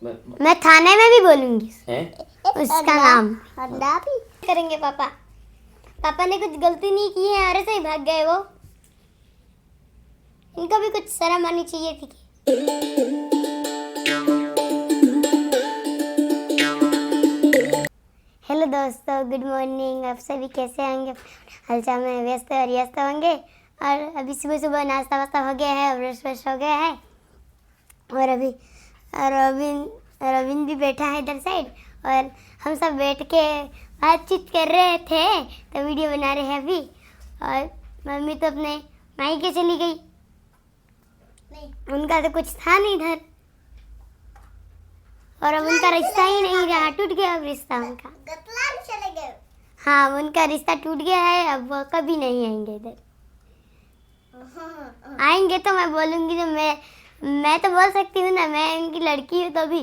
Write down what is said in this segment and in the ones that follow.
मैं थाने में भी बोलूंगी हैं? उसका नाम करेंगे पापा। पापा ने कुछ गलती नहीं की है और ऐसे ही भाग गए वो। इनको भी कुछ शर्म आनी चाहिए थी कि हेलो दोस्तों, गुड मॉर्निंग। आप सभी कैसे होंगे? हालचाल में व्यस्त और व्यस्त होंगे। और अभी सुबह सुबह नाश्ता वास्ता हो गया है, ब्रश व्रश हो गया है। और अभी रविन भी बैठा है इधर साइड और हम सब बैठ के बातचीत कर रहे थे, तो वीडियो बना रहे हैं अभी। और मम्मी तो अपने मायके चली गई, उनका तो कुछ था नहीं इधर, और अब उनका रिश्ता ही नहीं रहा, टूट गया अब रिश्ता उनका। चले गए। हाँ, उनका रिश्ता टूट गया है, अब वो कभी नहीं आएंगे इधर। आएंगे तो मैं बोलूँगी, तो मैं तो बोल सकती हूँ ना, मैं उनकी लड़की हूँ। तो भी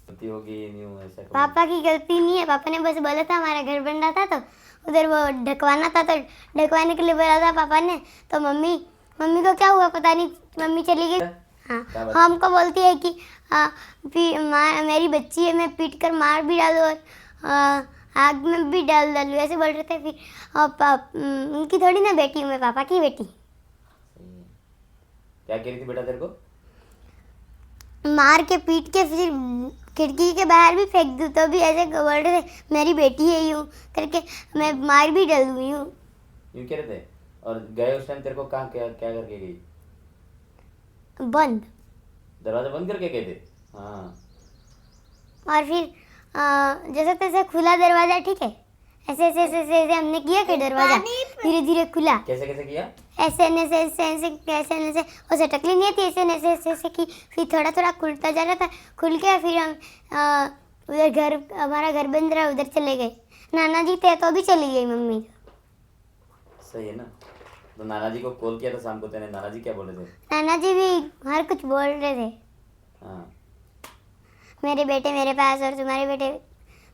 गलती होगी नहीं हो ऐसा कभी? पापा की गलती नहीं है। पापा ने बस बोला था हमारा घर बन रहा था तो उधर वो ढकवाना था, तो ढकवाने के लिए बोला था पापा ने। तो मम्मी को क्या हुआ पता नहीं, मम्मी चली गई। हाँ, हमको बोलती है कि मेरी बच्ची है, मैं पीट कर मार भी डालूँ और आग में भी डालूँ, ऐसे बोल रहे थे। फिर उनकी थोड़ी ना बेटी हूँ मैं, पापा की बेटी। क्या कह रही थी बेटा तेरे को? मार के पीट के फिर खिड़की के बाहर भी फेंक दूँ तो भी ऐसे बोल रहे थे मेरी बेटी है, यूँ करके मैं मार भी डाल दूँ यूँ कह रहे थे। और गए उस टाइम तेरे को कहाँ क्या क्या करके गई? बंद। दरवाजा बंद करके गए थे? हाँ। और फिर जैसे तैसे खुला दरवाजा, ठीक है, ऐसे ऐसे ऐसे ऐसे हमने किया कि दरवाजा धीरे धीरे खुला। कैसे कैसे किया? ऐसे ऐसे ऐसे ऐसे ऐसे वो सटकली नहीं थी, ऐसे ऐसे ऐसे ऐसे की। फिर थोड़ा थोड़ा खुलता जा रहा था, खुल गया। फिर हम उधर घर, हमारा घर बन रहा, उधर चले गए। नाना जी थे तो भी चली गई मम्मी। सही है ना। तो नाना जी को कॉल किया था शाम को, तेने नाना जी क्या बोले थे? नाना जी भी हर कुछ बोल रहे थे, हाँ। मेरे बेटे मेरे पास और तुम्हारे बेटे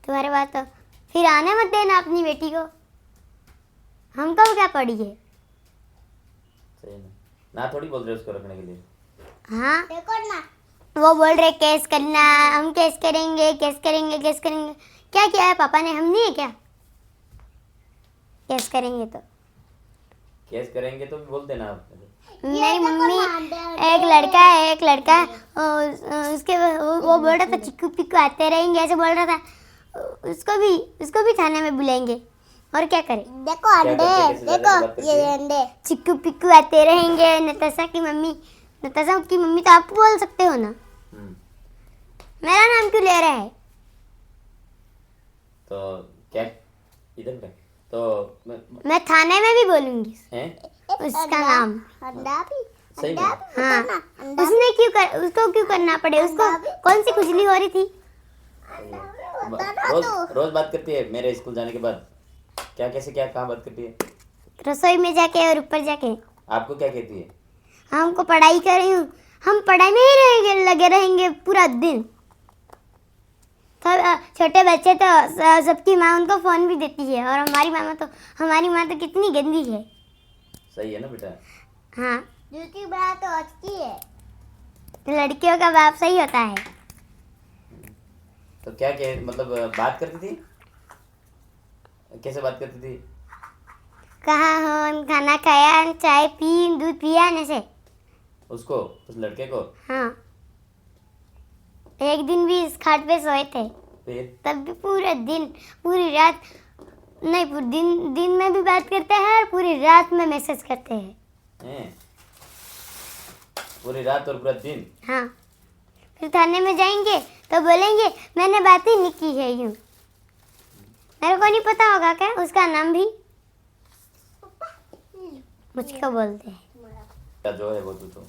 तुम्हारे पास, तो फिर आने मत देना अपनी बेटी को, हमको क्या पड़ी है। सही है ना थोड़ी बोल रहे उसको रखने के लिए। हाँ, वो बोल रहे केस करना, हम केस करेंगे केस करेंगे केस करेंगे। क्या किया है पापा ने? हम नहीं है क्या? केस करेंगे तो केस करेंगे तो भी बोल देना आप। नहीं मम्मी, एक लड़का है, एक लड़का है, उसके वो बोल रहा था चिक्कू पिक्कू आते रहेंगे, ऐसे बोल रहा था। उसको भी थाने में बुलाएंगे और क्या करें। देखो अंडे, देखो ये अंडे, चिक्कू पिक्कू आते रहेंगे। नताशा की मम्मी तो आप बोल सकते हो ना, मेरा नाम क्यों ले रहा है? तो क्या इधर पे तो मैं थाने में भी बोलूंगी हैं? उसका नाम। सही में? हाँ, उसको क्यों करना पड़े? उसको कौन सी खुजली हो रही थी? रोज बात करती है मेरे स्कूल जाने के बाद? क्या कैसे क्या कहाँ बात करती है? रसोई में जाके और ऊपर जाके। आपको क्या कहती है? हमको पढ़ाई कर रही हूँ, हम पढ़ाई में ही रहेंगे, लगे रहेंगे पूरा दिन। तो छोटे बच्चे तो सबकी माँ उनको फोन भी देती है, और हमारी माँ तो कितनी गंदी है। सही है ना बेटा? हाँ, दूसरी बात तो अच्छी है, लड़कियों का बाप सही होता है। तो क्या मतलब बात करती थी? कैसे बात करती थी? कहाँ हो, खाना खाया, चाय पी, दूध पिया, ऐसे। उसको, उस लड़के को? हाँ, एक दिन भी इस खाट पे सोए थे, फिर तब भी पूरे दिन पूरी रात नहीं, पूरे दिन में भी बात करते हैं और पूरी रात में मैसेज करते हैं। पूरी रात और पूरा दिन? हाँ, फिर थाने में जाएंगे तो बोलेंगे मैंने बात ही नहीं की है, यूँ। मेरे को नहीं पता होगा क्या उसका नाम भी? मुझको बोलते हैं जो है वो तो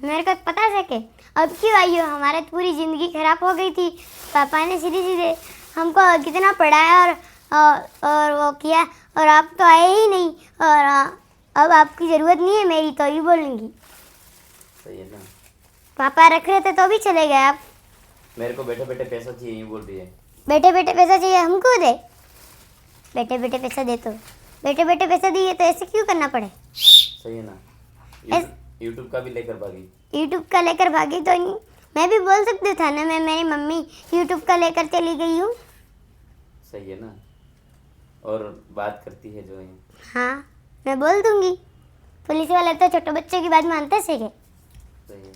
मेरे को पता सके। अब क्यों आई हो? हमारी पूरी ज़िंदगी खराब हो गई थी। पापा ने सीधे हमको कितना पढ़ाया और वो किया, और आप तो आए ही नहीं, और अब आपकी ज़रूरत नहीं है मेरी, तो ही बोलूँगी। सही है ना। पापा रख रहे थे तो भी चले गए आप। मेरे को बैठे बैठे पैसा चाहिए यूँ बोल रही है। बैठे बैठे पैसा चाहिए हमको दे, बैठे बैठे पैसा दे, तो बैठे बैठे पैसा दिए तो ऐसे क्यों करना पड़े? सही है ना। यूट्यूब का भी लेकर भागी। यूट्यूब का लेकर भागी तो मैं भी बोल सकती हूँ थाने में मेरी मम्मी यूट्यूब का लेकर चली गई हूँ। सही है ना। और बात करती है जो है। हाँ मैं बोल दूंगी। पुलिस वाले तो छोटे बच्चे की बात मानते से के। सही है।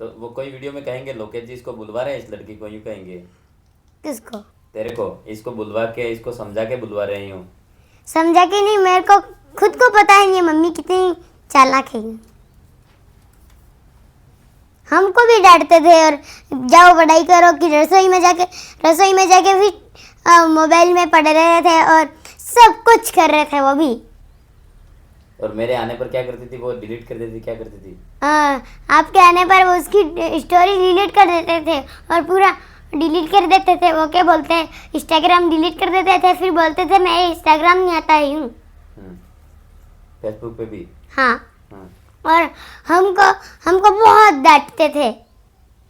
तो वो कोई वीडियो में कहेंगे लोकेश जी इसको बुलवा रहे हैं, इस लड़की को यूं कहेंगे। किसको? तेरे को इसको बुलवा के, इसको समझा के बुलवा रहे हैं यूं। समझा कि नहीं, मेरे को खुद को पता है ये मम्मी कितनी चालाक है। हमको भी डांटते थे और जाओ पढ़ाई करो कि रसोई में जाके फिर मोबाइल में पढ़ रहे थे और सब कुछ कर रहे थे वो भी। और मेरे आने पर क्या करती थी, वो डिलीट कर देती, क्या करती थी? आपके आने पर वो उसकी स्टोरी डिलीट कर देते थे और पूरा डिलीट कर देते थे। वो क्या बोलते हैं, इंस्टाग्राम डिलीट कर देते थे, फिर बोलते थे मैं इंस्टाग्राम नहीं आता है यूँ। फेसबुक पे भी। हाँ हाँ। और हमको बहुत डांटते थे।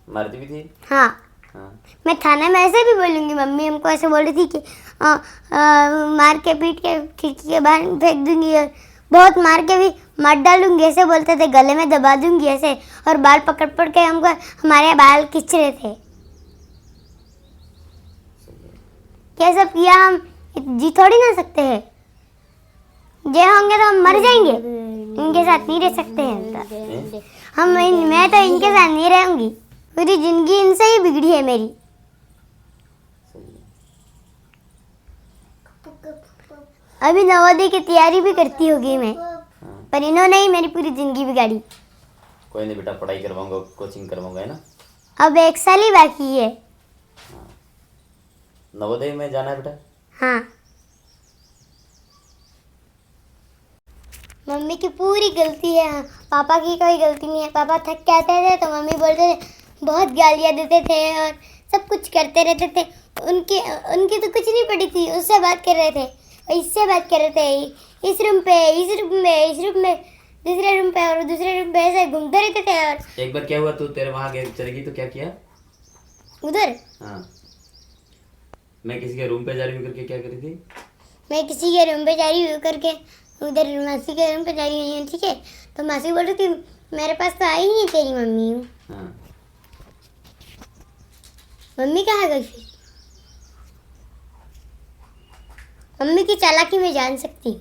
मारती भी थी। हाँ हाँ। मैं थाने में ऐसे भी बोलूँगी। मम्मी हमको ऐसे बोल रही थी कि मार के पीट के खिड़की के बाहर फेंक दूंगी और बहुत मार के भी मार डालूंगी, ऐसे बोलते थे। गले में दबा दूंगी ऐसे, और बाल पकड़ पकड़ के हमको हमारे बाल खींच रहे थे। क्या सब किया, हम जी थोड़ी ना सकते हैं। जे होंगे तो हम मर जाएंगे, इनके साथ नहीं रह सकते हैं हम। मैं तो इनके साथ नहीं रहूंगी, पूरी जिंदगी इनसे ही बिगड़ी है मेरी। अभी नवोदय की तैयारी भी करती होगी मैं, पर इन्होंने ही मेरी पूरी जिंदगी बिगाड़ी। कोई नहीं बेटा, पढ़ाई करवाऊंगा, कोचिंग करवाऊंगा, है ना। अब 1 साल ही बाकी है। नवोदय में जाना है बेटा। हाँ मम्मी की पूरी गलती है, पापा की कोई गलती नहीं है। पापा थक के आते थे तो मम्मी बोलते थे, बहुत गालियाँ देते थे और सब कुछ करते रहते थे। उनकी तो कुछ नहीं पड़ी थी, उससे बात कर रहे थे, इससे बात कर रहे थे, इस रूम में दूसरे रूम पे और दूसरे रूम पे ऐसे घूमते रहते थे। और एक बार क्या हुआ, तू तेरे वहाँ चली गई तो क्या किया उधर? हाँ, मैं किसी के रूम पे जा रही हूँ करके क्या करी थी? मैं किसी के रूम पे जा रही हूँ करके उधर मासी के रूम पे जा रही हूँ, ठीक है। तो मासी बोल रही थी मेरे पास तो आई नहीं तेरी मम्मी। हाँ। मम्मी कहाँ गई फिर? मम्मी की चालाकी में जान सकती,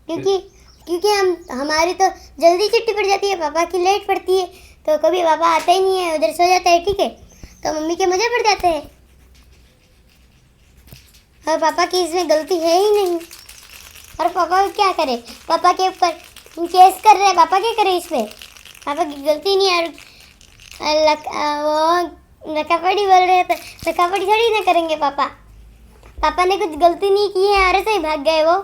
क्योंकि हमारी तो जल्दी छुट्टी पड़ जाती है, पापा की लेट पड़ती है। तो कभी पापा आते ही नहीं है, उधर सो जाता है, ठीक है। तो मम्मी के मजे पड़ जाते हैं और पापा की इसमें गलती है ही नहीं। और पापा क्या करे, पापा के ऊपर केस कर रहे हैं, पापा क्या करे इसमें? पापा की गलती नहीं है। और वो लकापड़ी बोल रहे हैं तो लकापड़ी थोड़ी ना करेंगे पापा। पापा ने कुछ गलती नहीं की है और ऐसे ही भाग गए वो।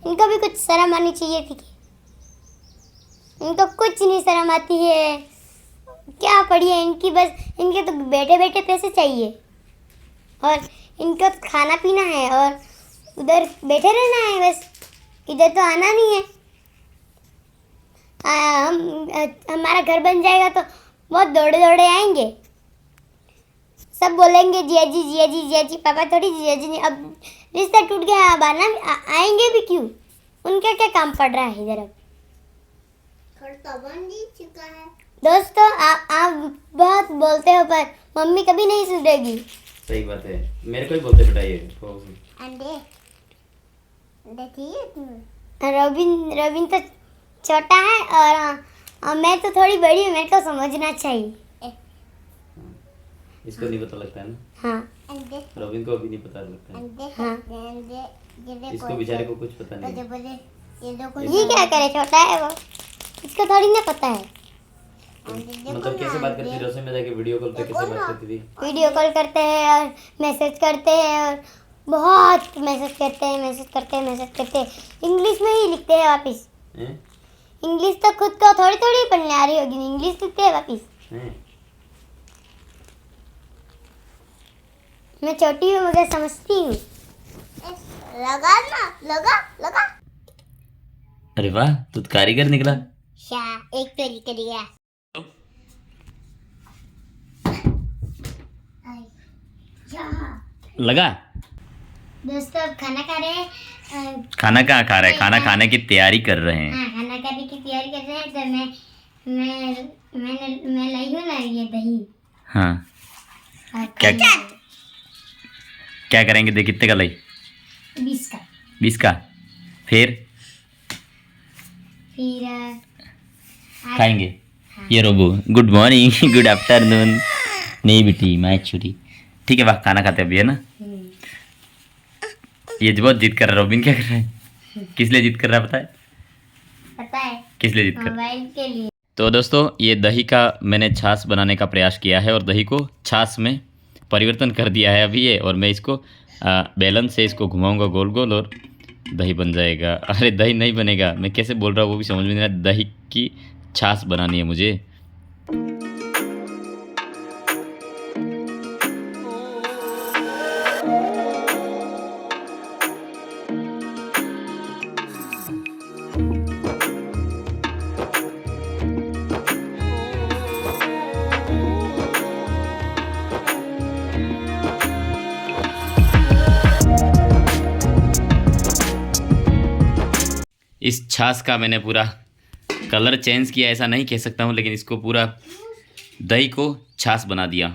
इनको भी कुछ शर्म आनी चाहिए थी। इनको कुछ नहीं शर्म आती है, क्या पड़ी है इनकी, बस इनके तो बैठे बैठे पैसे चाहिए और इनको तो खाना पीना है और उधर बैठे रहना है बस, इधर तो आना नहीं है। हमारा घर बन जाएगा तो बहुत दौड़े दौड़े आएंगे, सब बोलेंगे जिया जी जिया जी जिया जी। पापा थोड़ी जिया जी नहीं, अब रिश्ता टूट गया, अब आएंगे भी क्यों? उनका क्या काम पड़ रहा है इधर? अब घर तो बन ही चुका है। दोस्तों आप बहुत बोलते हो पर मम्मी कभी नहीं सुधरेगी। सही बात है, मेरे को ही बोलते बेटा ये अंडे देखिए। रविन तो छोटा है और मैं तो थोड़ी बड़ी हूँ, मेरे को समझना चाहिए। इसको नहीं पता लगता है ना। हाँ रविन को अभी नहीं पता लगता है। हाँ इसको बेचारे को कुछ पता नहीं। ये क्या करे, छोटा है वो, इसको थोड़ी ना पता है। मतलब कैसे बात करती थी रसोई में जाके, वीडियो कॉल पे कैसे बात करती थी? वीडियो कॉल करते हैं और मैसेज करते हैं और बहुत मैसेज करते हैं। इंग्लिश में ही लिखते हैं वापिस। इंग्लिश तो खुद को थोड़ी थोड़ी पढ़ने आ रही होगी, इंग्लिश लिखते हैं वापिस। मैं छोटी हूँ मगर समझती हूँ। लगा। अरे वाह, तू तो कारीगर निकला। एक तो निकल गया। लगा दोस्तों अब खाना खा रहे हैं। खाना कहाँ खा रहे हैं, खाना खाने की तैयारी कर रहे हैं। हाँ, खाना खाने की तैयारी कर रहे हैं। तो मैं लाई हूँ ना ये दही। हाँ, और क्या क्या करेंगे, देख कितने का लाई? 20 का। 20 का। फिर खाएंगे। ये रोबो, गुड मॉर्निंग, गुड आफ्टरनून। नहीं बेटी, मैं छुरी। ठीक है, वाह, खाना खाते अभी, है ना। ये बहुत जिद कर रहा है। रोबिन क्या कर रहा है? किस लिए जिद कर रहा है, पता है? किस लिए जिद कर रहा है? मोबाइल के लिए। तो दोस्तों, ये दही का मैंने छाछ बनाने का प्रयास किया है और दही को छाछ में परिवर्तन कर दिया है अभी ये। और मैं इसको बेलन से इसको घुमाऊंगा गोल गोल और दही बन जाएगा। अरे दही नहीं बनेगा, मैं कैसे बोल रहा हूँ वो भी समझ में नहीं आ रहा। दही की छाछ बनानी है मुझे। इस छाछ का मैंने पूरा कलर चेंज किया, ऐसा नहीं कह सकता हूँ, लेकिन इसको पूरा दही को छाछ बना दिया।